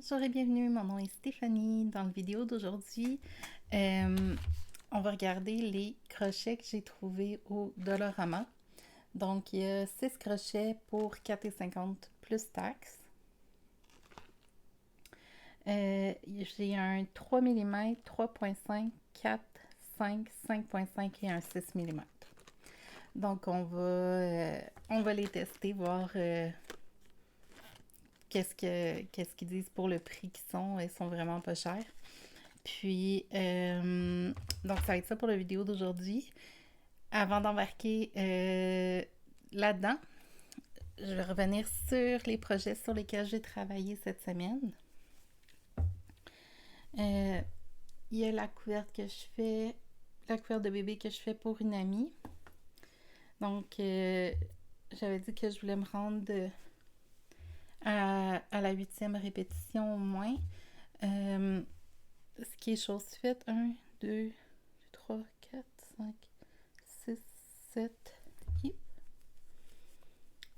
Bonjour et bienvenue, mon nom est Stéphanie. Dans la vidéo d'aujourd'hui, on va regarder les crochets que j'ai trouvés au Dollarama. Donc, il y a 6 crochets pour 4,50 plus taxes. J'ai un 3 mm, 3,5, 4, 5, 5,5 et un 6 mm. Donc, on va les tester, voir qu'est-ce qu'ils disent pour le prix qu'ils sont. Ils sont vraiment pas chers. Puis, donc ça va être ça pour la vidéo d'aujourd'hui. Avant d'embarquer là-dedans, je vais revenir sur les projets sur lesquels j'ai travaillé cette semaine. Il y a la couverte que je fais, la couverte de bébé que je fais pour une amie. Donc, j'avais dit que je voulais me rendre à la 8e répétition au moins. Ce qui est chose faite, 1, 2, 3, 4, 5, 6, 7.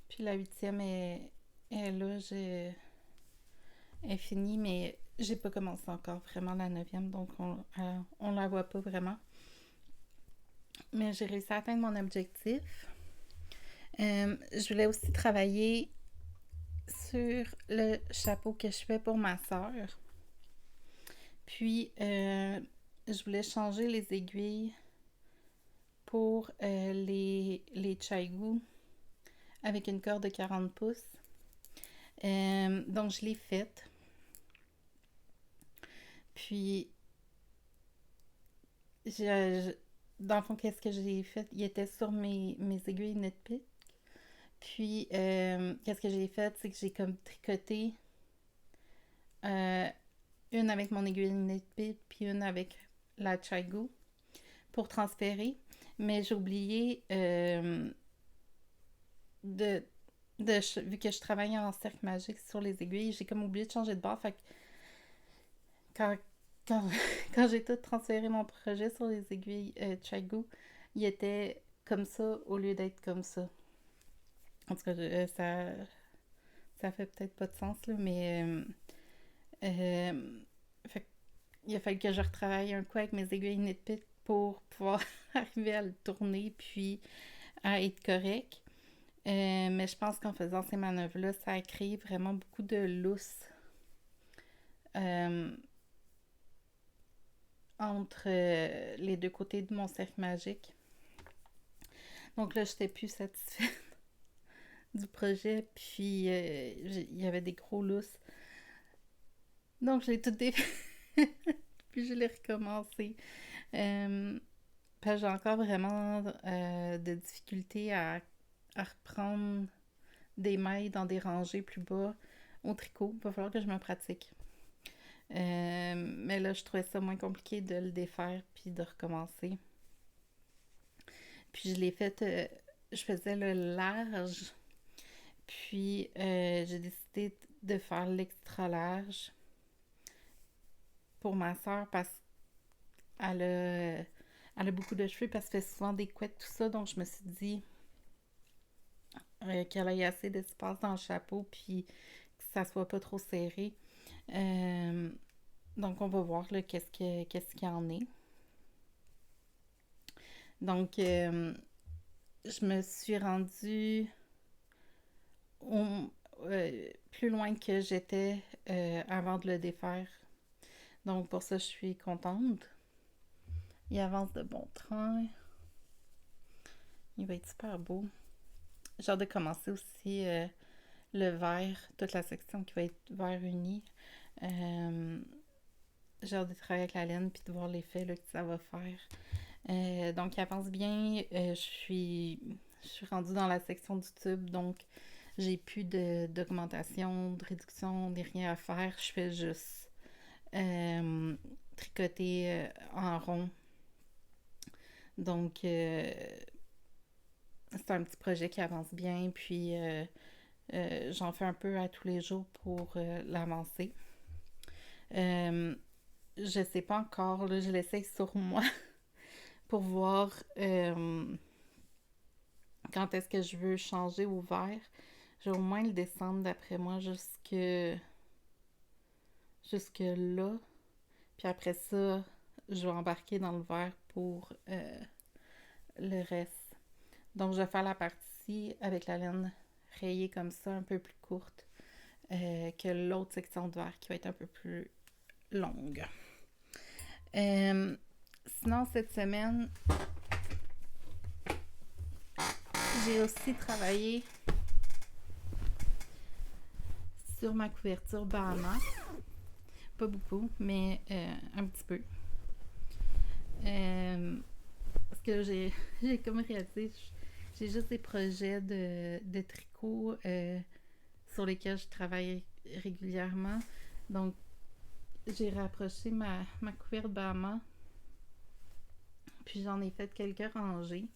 Puis la 8e est là, est finie, mais j'ai pas commencé encore vraiment la 9e, donc on la voit pas vraiment. Mais j'ai réussi à atteindre mon objectif. Je voulais aussi travailler sur le chapeau que je fais pour ma soeur. Puis, je voulais changer les aiguilles pour les Chaigu avec une corde de 40 pouces. Donc, je l'ai faite. Puis, dans le fond, qu'est-ce que j'ai fait? Il était sur mes aiguilles Knit-Pick. Puis, qu'est-ce que j'ai fait? C'est que j'ai comme tricoté une avec mon aiguille Knit-Pick, puis une avec la Chaigu pour transférer. Mais j'ai oublié vu que je travaillais en cercle magique sur les aiguilles, j'ai comme oublié de changer de bord. Fait que quand, quand, quand j'ai tout transféré mon projet sur les aiguilles Chaigu, il était comme ça au lieu d'être comme ça. En tout cas, ça fait peut-être pas de sens, là, mais fait, il a fallu que je retravaille un coup avec mes aiguilles Knit-Pick pour pouvoir arriver à le tourner puis à être correct. Mais je pense qu'en faisant ces manœuvres-là, ça a créé vraiment beaucoup de lousse entre les deux côtés de mon cercle magique. Donc là, je n'étais plus satisfaite du projet, puis il y avait des gros lousses. Donc je l'ai tout défait, puis je l'ai recommencé. J'ai encore vraiment de difficultés à reprendre des mailles dans des rangées plus bas au tricot. Il va falloir que je me pratique. Mais là, je trouvais ça moins compliqué de le défaire puis de recommencer. Puis je l'ai fait, je faisais le large, puis j'ai décidé de faire l'extra large pour ma soeur parce qu'elle elle a beaucoup de cheveux parce qu'elle fait souvent des couettes, tout ça. Donc je me suis dit qu'elle ait assez d'espace dans le chapeau puis que ça soit pas trop serré. Donc on va voir là, qu'est-ce qu'il y en est. Donc je me suis rendue plus loin que j'étais avant de le défaire. Donc pour ça, je suis contente. Il avance de bon train. Il va être super beau. J'ai hâte de commencer aussi le vert, toute la section qui va être vert uni. J'ai hâte de travailler avec la laine puis de voir l'effet là, que ça va faire. Donc il avance bien. Je suis rendue dans la section du tube, donc j'ai plus d'augmentation, de réduction, ni rien à faire. Je fais juste tricoter en rond. Donc, c'est un petit projet qui avance bien. Puis, j'en fais un peu à tous les jours pour l'avancer. Je sais pas encore, là, je l'essaye sur moi pour voir quand est-ce que je veux changer au vert. Je vais au moins le descendre d'après moi jusque jusque-là. Puis après ça, je vais embarquer dans le vert pour le reste. Donc, je vais faire la partie avec la laine rayée comme ça, un peu plus courte que l'autre section de verre qui va être un peu plus longue. Sinon, cette semaine, j'ai aussi travaillé sur ma couverture Bahama. Pas beaucoup, mais un petit peu. Parce que j'ai comme réalisé, j'ai juste des projets de tricot sur lesquels je travaille régulièrement. Donc, j'ai rapproché ma couverte Bahama. Puis j'en ai fait quelques rangées.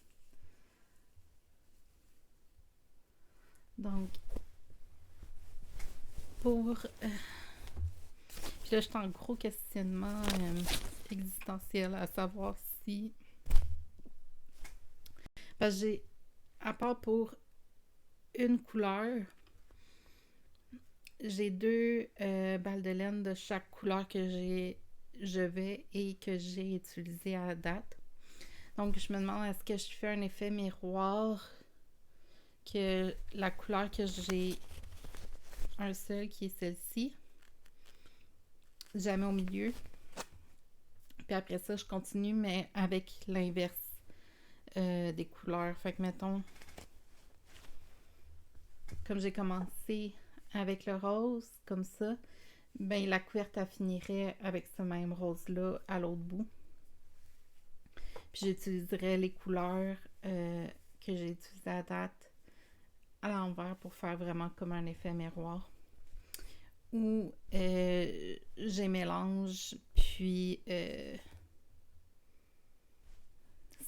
Donc, pour... puis là, je suis en gros questionnement existentiel à savoir si... Parce que j'ai, à part pour une couleur, j'ai deux balles de laine de chaque couleur que je vais et que j'ai utilisé à la date. Donc, je me demande, est-ce que je fais un effet miroir que la couleur que j'ai un seul qui est celle-ci, jamais au milieu. Puis après ça, je continue, mais avec l'inverse des couleurs. Fait que, mettons, comme j'ai commencé avec le rose, comme ça, ben la couverture finirait avec ce même rose-là à l'autre bout. Puis j'utiliserais les couleurs que j'ai utilisées à date à l'envers pour faire vraiment comme un effet miroir. Ou j'ai mélange, puis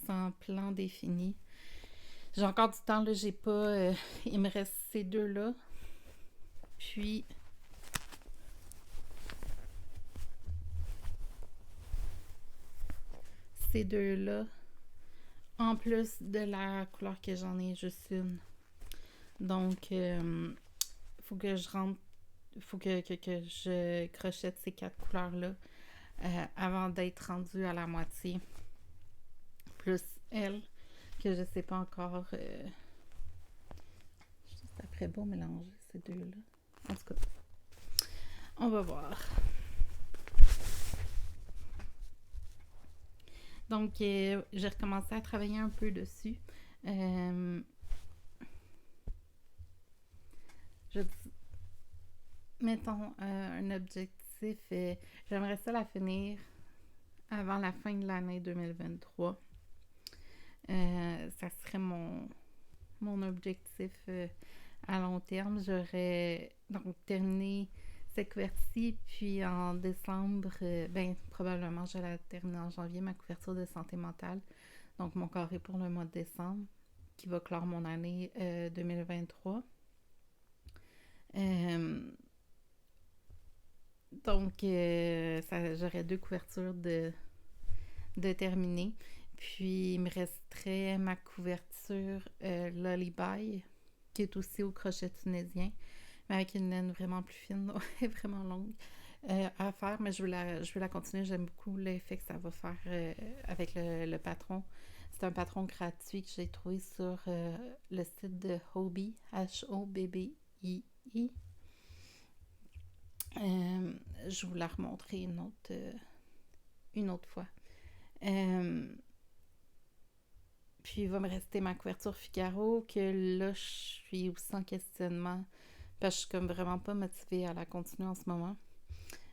sans plan défini. J'ai encore du temps, là, j'ai pas... il me reste ces deux-là. Puis... ces deux-là, en plus de la couleur que j'en ai juste une. Donc, faut que je rentre... faut que je crochette ces 4 couleurs-là avant d'être rendue à la moitié. Plus elle, que je sais pas encore... ça ferait beau mélanger ces deux-là. En tout cas, on va voir. Donc, j'ai recommencé à travailler un peu dessus. Mettons un objectif. J'aimerais ça la finir avant la fin de l'année 2023. Ça serait mon objectif à long terme. J'aurais donc terminé cette couverture-ci, puis en décembre, probablement je vais la terminer en janvier, ma couverture de santé mentale. Donc mon carré pour le mois de décembre, qui va clore mon année 2023. Donc, j'aurais 2 couvertures de terminer. Puis, il me resterait ma couverture Lullaby, qui est aussi au crochet tunisien, mais avec une laine vraiment plus fine, et vraiment longue à faire. Mais je veux la continuer. J'aime beaucoup l'effet que ça va faire avec le patron. C'est un patron gratuit que j'ai trouvé sur le site de Hobbii, Hobbii. Je vous la remontrerai une autre fois. Puis il va me rester ma couverture Figaro, que là, je suis aussi en questionnement, parce que je suis comme vraiment pas motivée à la continuer en ce moment.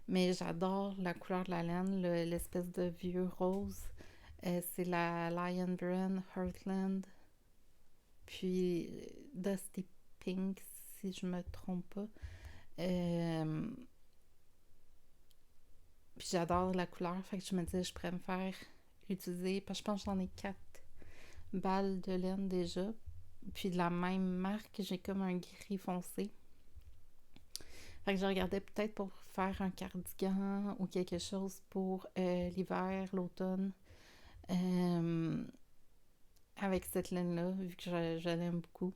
Mais j'adore la couleur de la laine, l'espèce de vieux rose. C'est la Lion Brand Heartland. Puis Dusty Pink, si je me trompe pas. Puis j'adore la couleur, fait que je me dis je pourrais me faire utiliser, parce que je pense que j'en ai 4 balles de laine déjà. Puis de la même marque, j'ai comme un gris foncé. Fait que je regardais peut-être pour faire un cardigan ou quelque chose pour l'hiver, l'automne. Avec cette laine-là, vu que je l'aime beaucoup.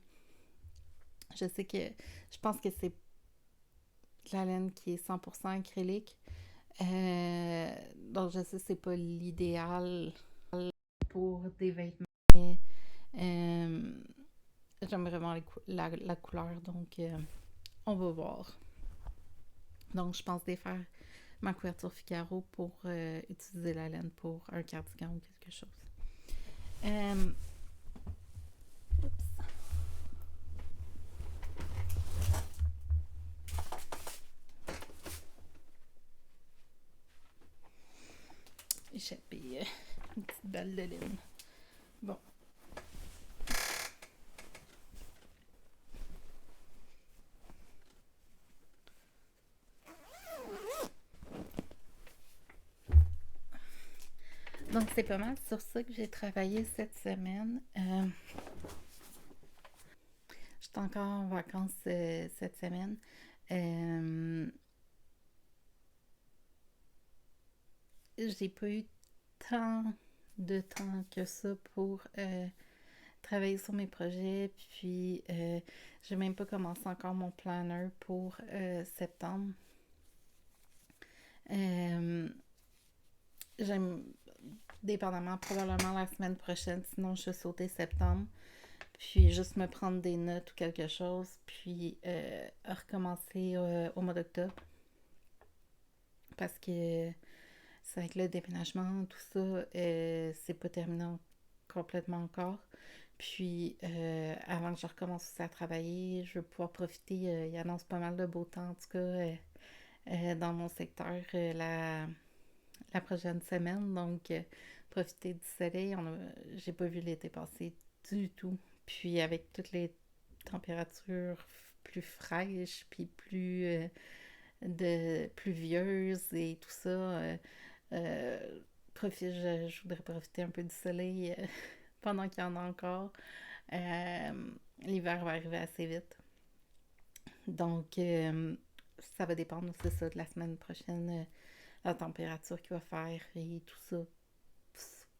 Je sais que je pense que c'est la laine qui est 100% acrylique. Donc, je sais que c'est pas l'idéal pour des vêtements, mais euh, j'aime vraiment la couleur, donc on va voir. Donc, je pense défaire ma couverture Figaro pour utiliser la laine pour un cardigan ou quelque chose. Euh, échappé une petite balle de laine. Bon. Donc, c'est pas mal sur ça que j'ai travaillé cette semaine. Je suis encore en vacances cette semaine. Euh, j'ai pas eu tant de temps que ça pour travailler sur mes projets. Puis, j'ai même pas commencé encore mon planner pour septembre. Euh, j'aime, dépendamment, probablement la semaine prochaine, sinon je vais sauter septembre. Puis juste me prendre des notes ou quelque chose, puis recommencer au mois d'octobre. Parce que c'est avec le déménagement, tout ça, c'est pas terminé complètement encore. Puis avant que je recommence aussi à travailler, je vais pouvoir profiter. Il annonce pas mal de beau temps, en tout cas, dans mon secteur la prochaine semaine. Donc, profiter du soleil. J'ai pas vu l'été passé du tout. Puis avec toutes les températures plus fraîches, puis plus pluvieuses et tout ça, euh, je voudrais profiter un peu du soleil pendant qu'il y en a encore. Euh, L'hiver va arriver assez vite. Donc, ça va dépendre, c'est ça, de la semaine prochaine, la température qu'il va faire et tout ça,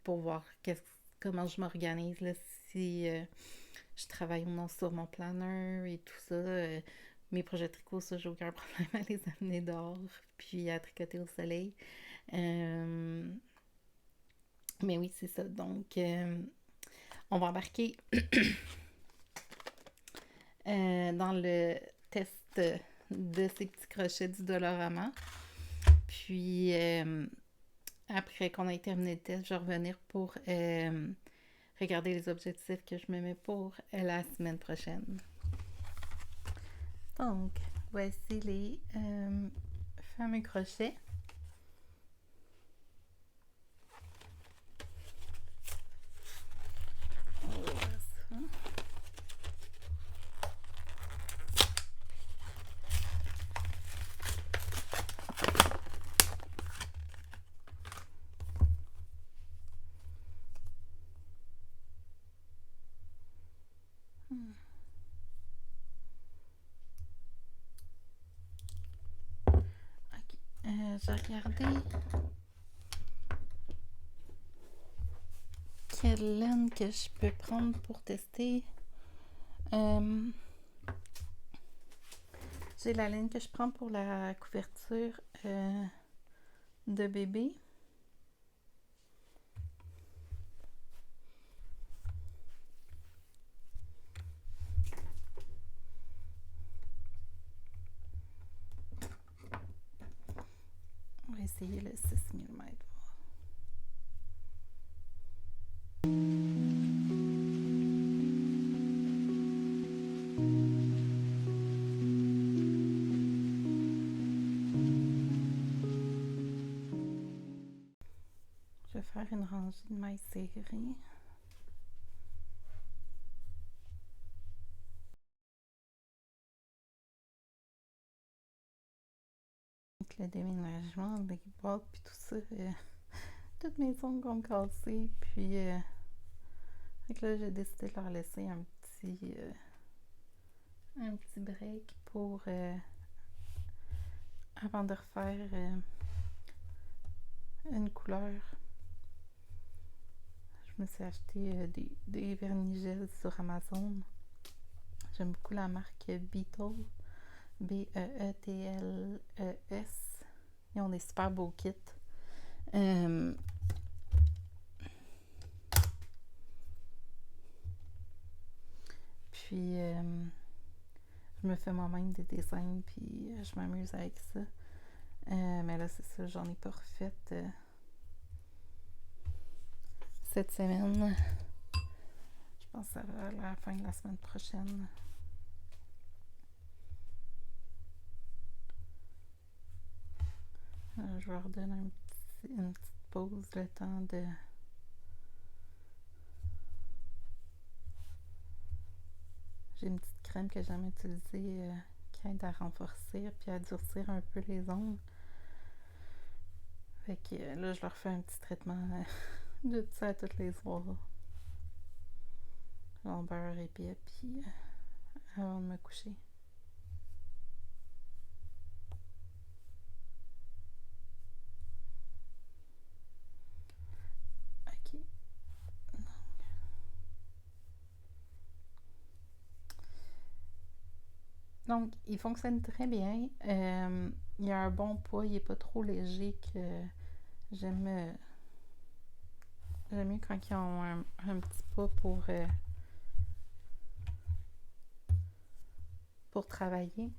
pour voir comment je m'organise, là, si je travaille ou non sur mon planner et tout ça. Mes projets tricot, ça, j'ai aucun problème à les amener dehors, puis à tricoter au soleil. Euh, mais oui, c'est ça. Donc, on va embarquer dans le test de ces petits crochets du Dollarama. Puis, après qu'on ait terminé le test, je vais revenir pour regarder les objectifs que je me mets pour la semaine prochaine. Donc, voici les fameux crochets. On va voir ça. Ok. J'ai regardé quelle laine que je peux prendre pour tester. J'ai la laine que je prends pour la couverture de bébé. On va essayer le 6 mm. Je vais faire une rangée de mailles serrées. Avec le déménagement, les boîtes, puis tout ça, toutes mes ongles ont cassé. Puis, là, j'ai décidé de leur laisser un petit break pour avant de refaire une couleur. Je me suis acheté des vernis gel sur Amazon. J'aime beaucoup la marque Beetle. B-E-E-T-L-E-S. Ils ont des super beaux kits. Euh, puis, je me fais moi-même des dessins, puis je m'amuse avec ça. Mais là, c'est ça, j'en ai pas refait cette semaine. Je pense que ça va à la fin de la semaine prochaine. Je leur donne une petite pause, le temps de... J'ai une petite crème que j'aime utiliser qui aide à renforcer puis à durcir un peu les ongles. Fait que là, je leur fais un petit traitement de ça tous les soirs. En beurre épais, puis avant de me coucher. Ok. Donc, il fonctionne très bien. Il a un bon poids, il n'est pas trop léger que j'aime. J'aime mieux quand ils ont un petit poids pour travailler.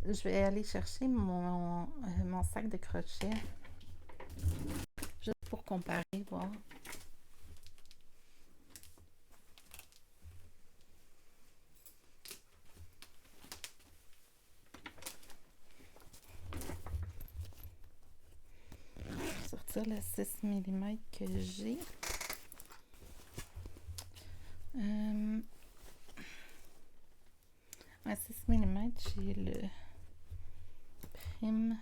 Je vais aller chercher mon sac de crochet juste pour comparer, voir. Sortir le 6 mm que j'ai. À 6 mm, j'ai le Prime.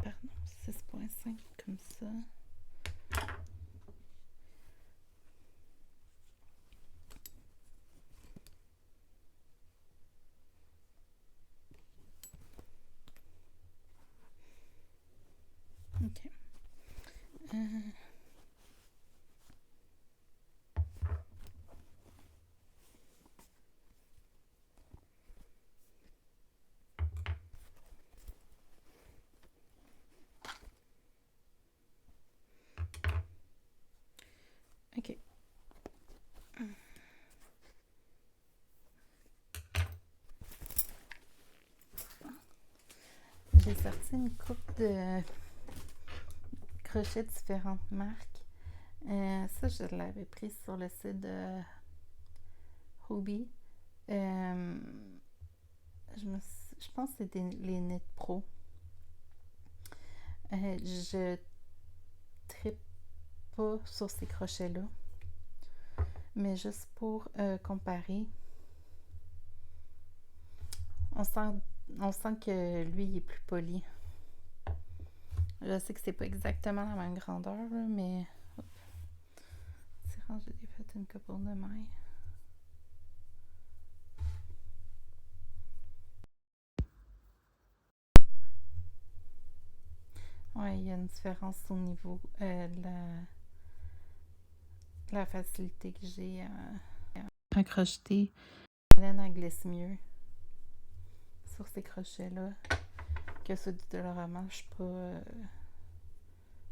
Pardon, 6.5 comme ça. Ok. Ok. J'ai sorti une coupe de crochets de différentes marques. Ça, je l'avais pris sur le site de Hobby. Je pense que c'était les Knit Pro. Je tripe pas sur ces crochets-là. Mais juste pour comparer, on sent que lui, il est plus poli. Je sais que c'est pas exactement la même grandeur, là, mais... C'est rangé, j'ai fait une couple de mailles. Ouais, il y a une différence au niveau de la facilité que j'ai à crocheter. La laine, elle glisse mieux sur ces crochets-là que ceux du Dollarama. Je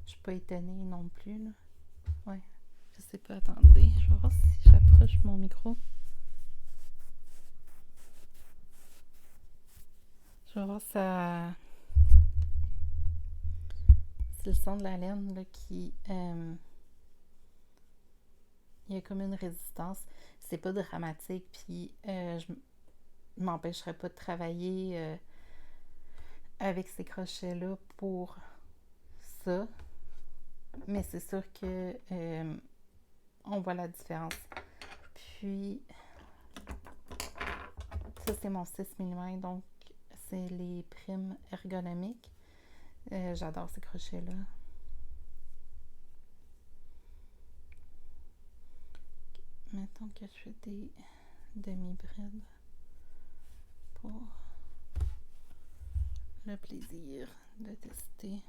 suis pas étonnée non plus, là. Ouais, je sais pas, attendez, je vais voir si j'approche mon micro. Je vais voir ça. C'est le son de la laine là, qui... il y a comme une résistance. C'est pas dramatique, puis je m'empêcherais pas de travailler avec ces crochets-là pour ça. Mais c'est sûr que on voit la différence. Puis, ça c'est mon 6 mm, donc c'est les primes ergonomiques. J'adore ces crochets-là. Mettons que je fais des demi-brides pour le plaisir de tester.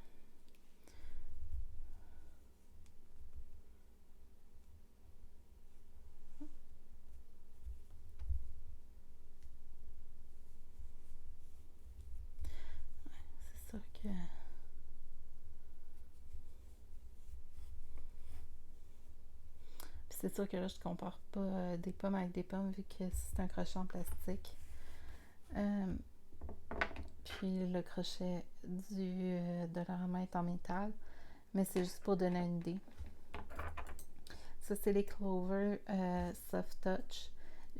Puis c'est sûr que là, je compare pas des pommes avec des pommes vu que c'est un crochet en plastique. Euh, Puis le crochet de l'orama est en métal. Mais c'est juste pour donner une idée. Ça, c'est les Clover Soft Touch.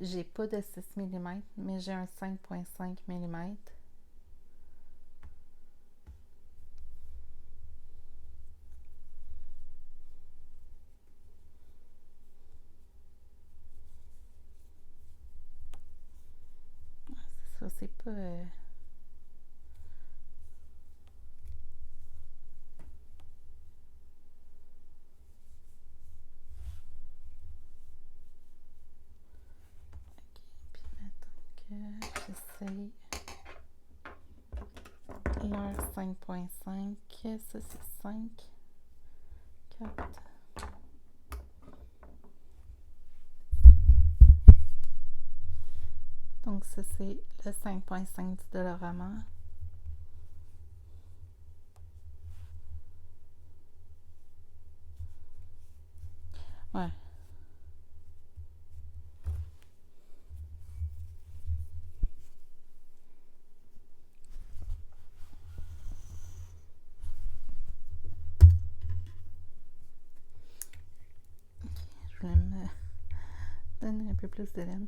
J'ai pas de 6 mm, mais j'ai un 5,5 mm. Ça, c'est pas... Ok, puis mettons que j'essaye l'heure 5,5. Ça, c'est 5, 4. Donc, ça, c'est le 5,5 du Dollarama. Ouais. Je voulais me donner un peu plus de laine.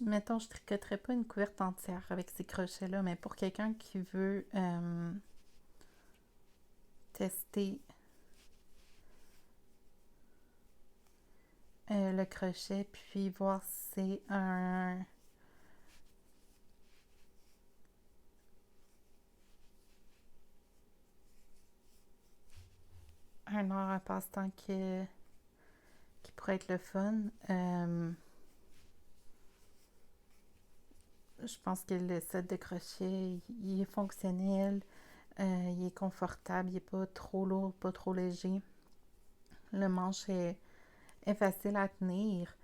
Mettons, je tricoterais pas une couverte entière avec ces crochets-là, mais pour quelqu'un qui veut tester le crochet, puis voir si c'est un art à passe-temps qui pourrait être le fun. Je pense que le set de crochet, il est fonctionnel, il est confortable, il n'est pas trop lourd, pas trop léger. Le manche est facile à tenir.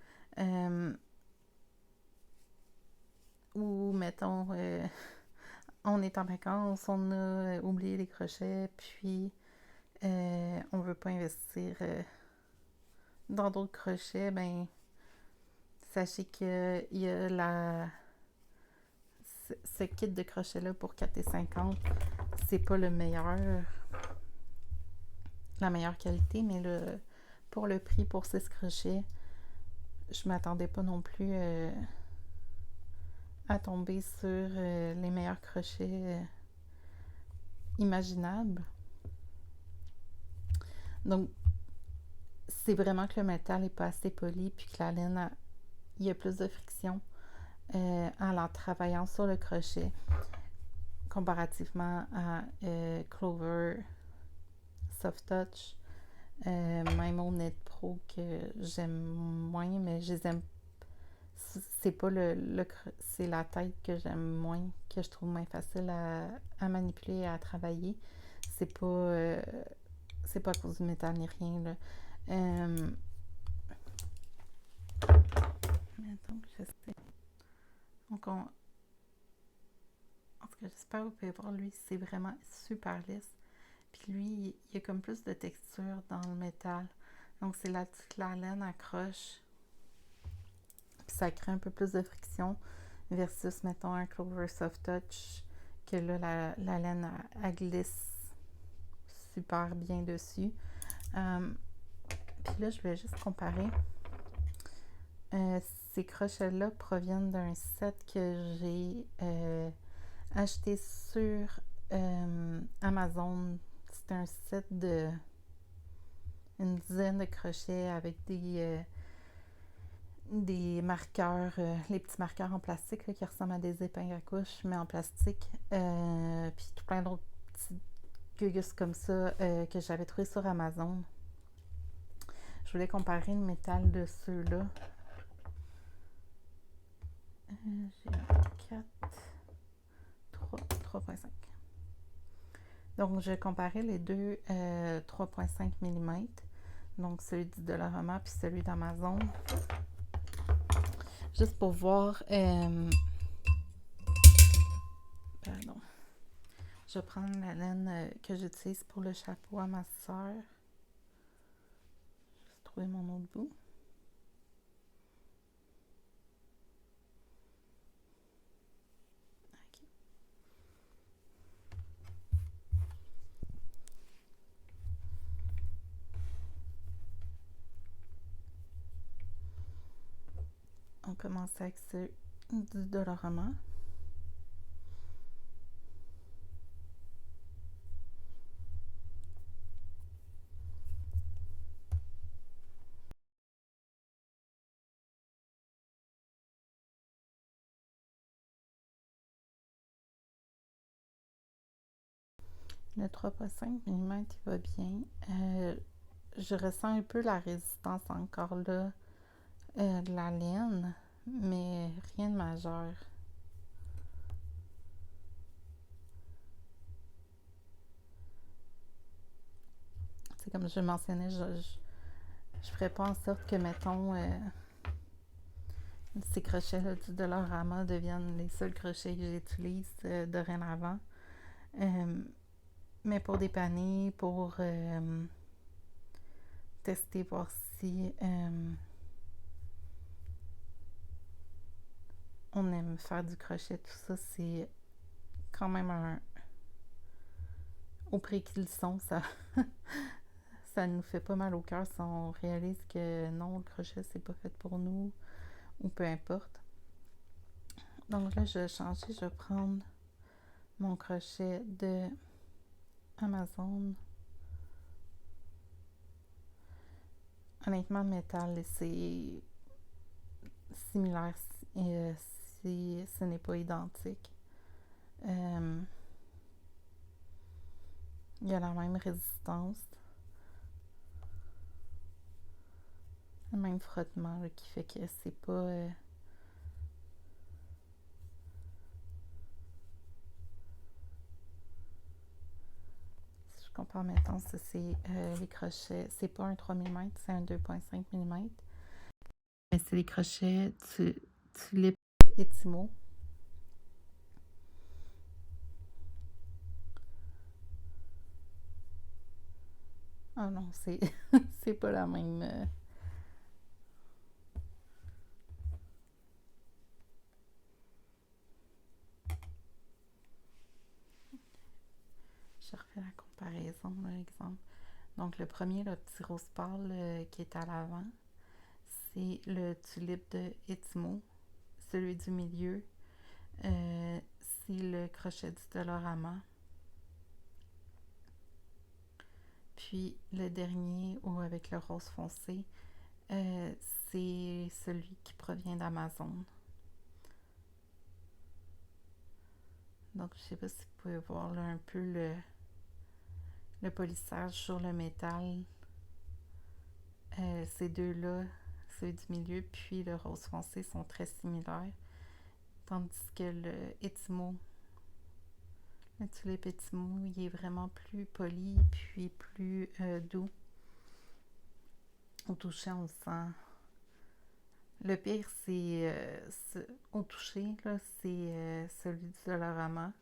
Ou, mettons, on est en vacances, on a oublié les crochets, puis on veut pas investir dans d'autres crochets, ben sachez qu'il y a ce kit de crochets-là pour 4,50. C'est pas la meilleure qualité, mais pour le prix, pour 6 crochets, je m'attendais pas non plus à tomber sur les meilleurs crochets imaginables. Donc, c'est vraiment que le métal n'est pas assez poli, puis que la laine, il y a plus de friction en la travaillant sur le crochet comparativement à Clover Soft Touch, même au Net Pro que j'aime moins, mais je les aime. C'est pas c'est la tête que j'aime moins, que je trouve moins facile à manipuler et à travailler. C'est pas c'est pas à cause du métal ni rien là. Mettons que j'essaie. Donc en tout cas, j'espère que vous pouvez voir, lui, c'est vraiment super lisse. Puis lui, il y a comme plus de texture dans le métal. Donc c'est là-dessus que la laine accroche. Puis ça crée un peu plus de friction versus, mettons, un Clover Soft Touch, que là, la laine, elle glisse super bien dessus. Puis là, je vais juste comparer. Ces crochets-là proviennent d'un set que j'ai acheté sur Amazon. C'est un set de une dizaine de crochets avec des marqueurs, les petits marqueurs en plastique là, qui ressemblent à des épingles à couche, mais en plastique. Puis tout plein d'autres petits gugus comme ça que j'avais trouvé sur Amazon. Je voulais comparer le métal de ceux-là. J'ai 4, 3, 3,5. Donc, je vais comparer les deux 3,5 mm. Donc celui du Dollarama puis celui d'Amazon. Juste pour voir... pardon. Je vais prendre la laine que j'utilise pour le chapeau à ma soeur. Juste trouver mon autre bout. Okay. On commence avec ce du Dollarama. Le 3,5 mm il va bien. Je ressens un peu la résistance encore là de la laine, mais rien de majeur. C'est comme je mentionnais, je ferais pas en sorte que, mettons, ces crochets-là du Dollarama deviennent les seuls crochets que j'utilise dorénavant. Mais pour dépanner, pour tester, voir si on aime faire du crochet, tout ça, c'est quand même au prix qu'ils sont, ça nous fait pas mal au cœur si on réalise que non, le crochet, c'est pas fait pour nous, ou peu importe. Donc là, je vais changer, je vais prendre mon crochet de Amazon. Honnêtement, le métal, c'est similaire si ce n'est pas identique. Il y a la même résistance, le même frottement là, qui fait que c'est pas... si je compare, mettons, ça c'est les crochets, c'est pas un 3 mm, c'est un 2,5 mm. Mais c'est les crochets Tulip Etimo. Ah non, c'est c'est pas la même. Je refais la comparaison, l'exemple. Donc, le premier, le petit rose pâle qui est à l'avant, c'est le tulipe de Etimo. Celui du milieu, c'est le crochet du Dollarama. Puis, le dernier, ou avec le rose foncé, c'est celui qui provient d'Amazon. Donc, je sais pas si vous pouvez voir là un peu le polissage sur le métal. Ces deux-là, celui du milieu puis le rose foncé, sont très similaires. Tandis que le Etimo, le tulipe Etimo, il est vraiment plus poli puis plus doux. Au toucher, on le sent. Le pire, c'est au toucher, là, c'est celui du Dollarama.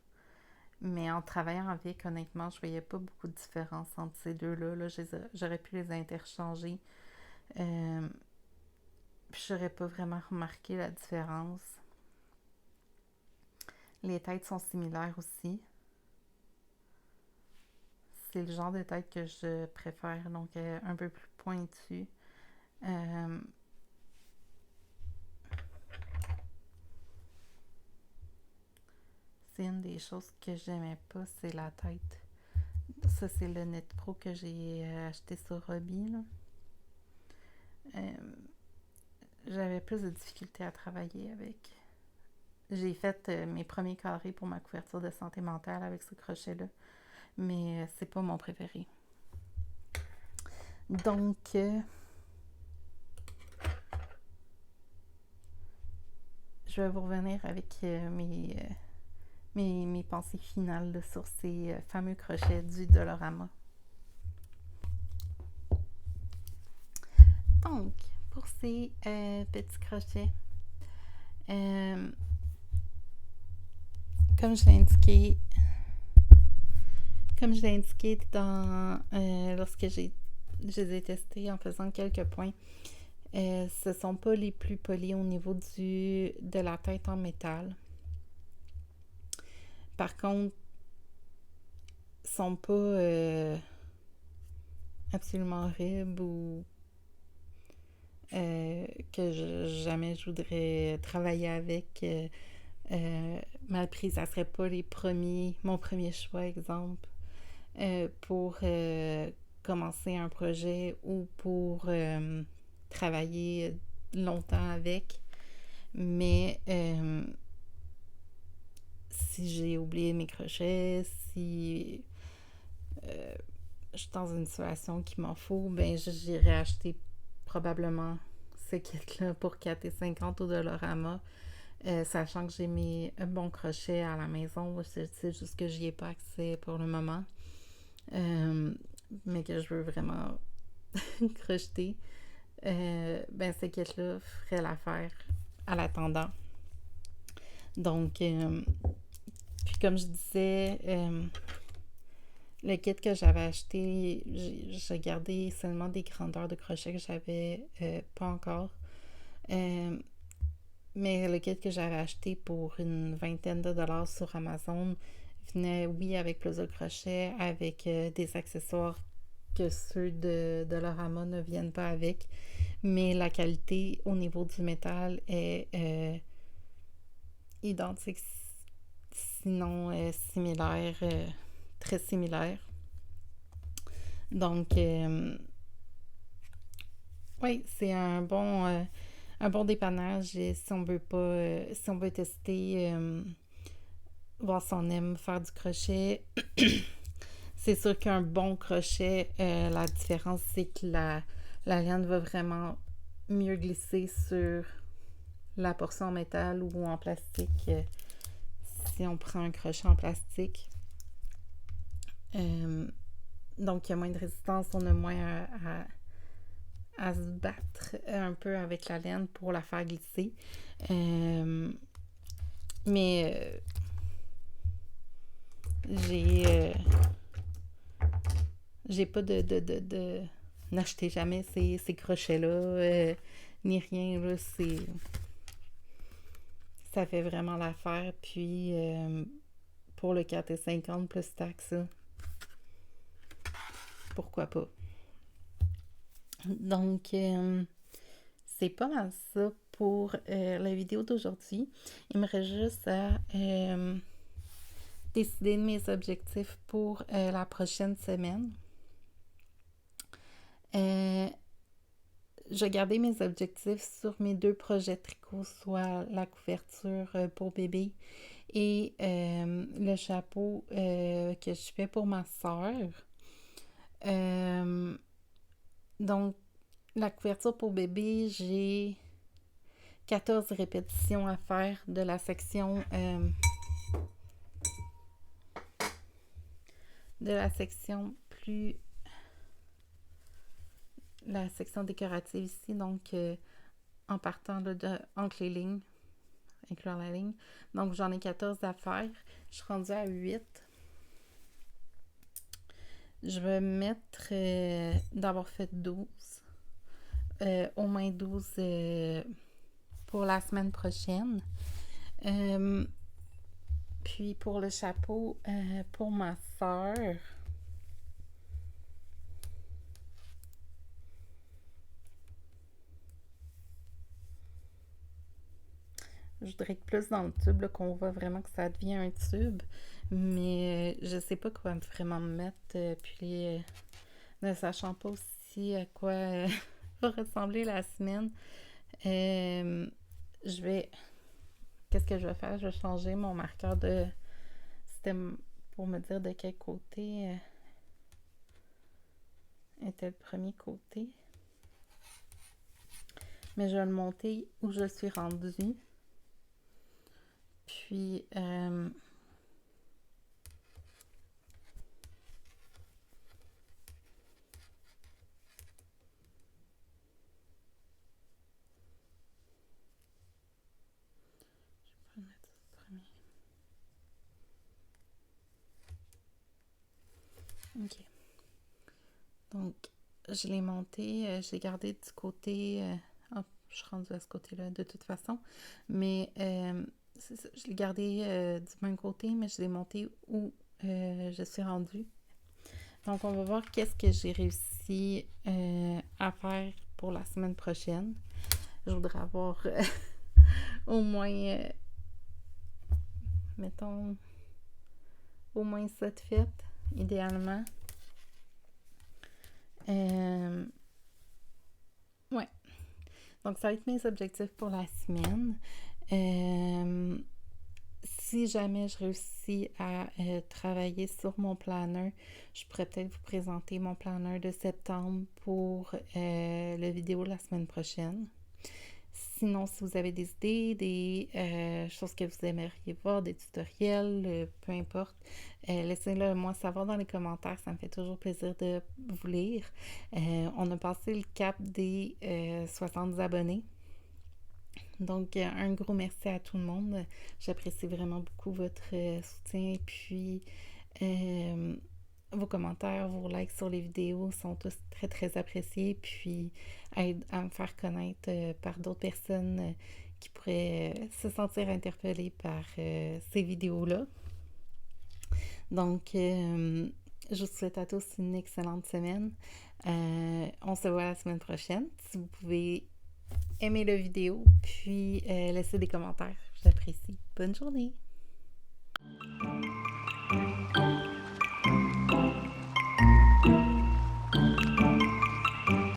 Mais en travaillant avec, honnêtement, je voyais pas beaucoup de différence entre ces deux-là. Là, j'aurais pu les interchanger. Puis j'aurais pas vraiment remarqué la différence. Les têtes sont similaires aussi. C'est le genre de tête que je préfère, donc un peu plus pointue. C'est une des choses que j'aimais pas, c'est la tête. Ça, c'est le Net Pro que j'ai acheté sur Robbie. J'avais plus de difficultés à travailler avec. J'ai fait mes premiers carrés pour ma couverture de santé mentale avec ce crochet-là, mais c'est pas mon préféré. Donc, je vais vous revenir avec mes pensées finales là, sur ces fameux crochets du Dollarama. Donc, pour ces petits crochets, comme je l'ai indiqué, lorsque je les ai testés en faisant quelques points, ce ne sont pas les plus polis au niveau de la tête en métal. Par contre, ils ne sont pas absolument horribles ou jamais je voudrais travailler avec. Malpris, ça serait pas mon premier choix, exemple, pour commencer un projet ou pour travailler longtemps avec. Mais si j'ai oublié mes crochets, si je suis dans une situation qui m'en faut, ben j'irai acheter probablement ce kit-là pour 4,50 au Dollarama. Sachant que j'ai mes bons crochets à la maison, c'est juste que j'y ai pas accès pour le moment. Mais que je veux vraiment crocheter. Ben ce kit-là ferait l'affaire à l'attendant. Donc, puis comme je disais, le kit que j'avais acheté, j'ai gardé seulement des grandeurs de crochets que j'avais pas encore. Mais le kit que j'avais acheté pour une vingtaine de dollars sur Amazon venait, oui, avec plus de crochets, avec des accessoires que ceux de Dollarama ne viennent pas avec. Mais la qualité au niveau du métal est identique, sinon similaire, très similaire. Donc, oui, c'est un bon dépannage si on veut pas, si on veut tester, voir si on aime faire du crochet. C'est sûr qu'un bon crochet, la différence, c'est que la laine va vraiment mieux glisser sur la portion en métal ou en plastique. Si on prend un crochet en plastique, donc il y a moins de résistance, on a moins à se battre un peu avec la laine pour la faire glisser. Mais j'ai pas de n'achetez jamais ces crochets-là, ni rien, là, ça fait vraiment l'affaire. Puis, pour le 4,50 plus taxe, pourquoi pas. Donc, c'est pas mal ça pour la vidéo d'aujourd'hui. Il me reste juste à décider de mes objectifs pour la prochaine semaine. Je gardais mes objectifs sur mes 2 projets de tricot, soit la couverture pour bébé et le chapeau que je fais pour ma soeur. Donc, la couverture pour bébé, j'ai 14 répétitions à faire de la section plus la section décorative ici, donc en partant là, entre les lignes, incluant la ligne. Donc j'en ai 14 à faire. Je suis rendue à 8. Je vais mettre d'avoir fait 12. Au moins 12 pour la semaine prochaine. Puis pour le chapeau, pour ma soeur, je voudrais que plus dans le tube, là, qu'on voit vraiment que ça devient un tube. Mais je sais pas quoi vraiment me mettre. Puis ne sachant pas aussi à quoi va ressembler la semaine, je vais... Qu'est-ce que je vais faire? Je vais changer mon marqueur de... C'était pour me dire de quel côté était le premier côté. Mais je vais le monter où je suis rendue. Puis, OK. Donc, je l'ai monté, j'ai gardé du côté... je suis rendue à ce côté-là de toute façon. Mais c'est ça, je l'ai gardé du même côté, mais je l'ai monté où je suis rendue. Donc, on va voir qu'est-ce que j'ai réussi à faire pour la semaine prochaine. Je voudrais avoir au moins, mettons, au moins 7 fêtes, idéalement. Ouais. Donc, ça va être mes objectifs pour la semaine. Si jamais je réussis à travailler sur mon planner, je pourrais peut-être vous présenter mon planner de septembre pour la vidéo de la semaine prochaine. Sinon, si vous avez des idées, des choses que vous aimeriez voir, des tutoriels, peu importe, laissez-le moi savoir dans les commentaires. Ça me fait toujours plaisir de vous lire. On a passé le cap des 70 abonnés. Donc, un gros merci à tout le monde. J'apprécie vraiment beaucoup votre soutien et puis vos commentaires, vos likes sur les vidéos sont tous très, très appréciés. Puis, aident à me faire connaître par d'autres personnes qui pourraient se sentir interpellées par ces vidéos-là. Donc, je vous souhaite à tous une excellente semaine. On se voit la semaine prochaine. Si vous pouvez aimer la vidéo, puis laisser des commentaires. J'apprécie. Bonne journée!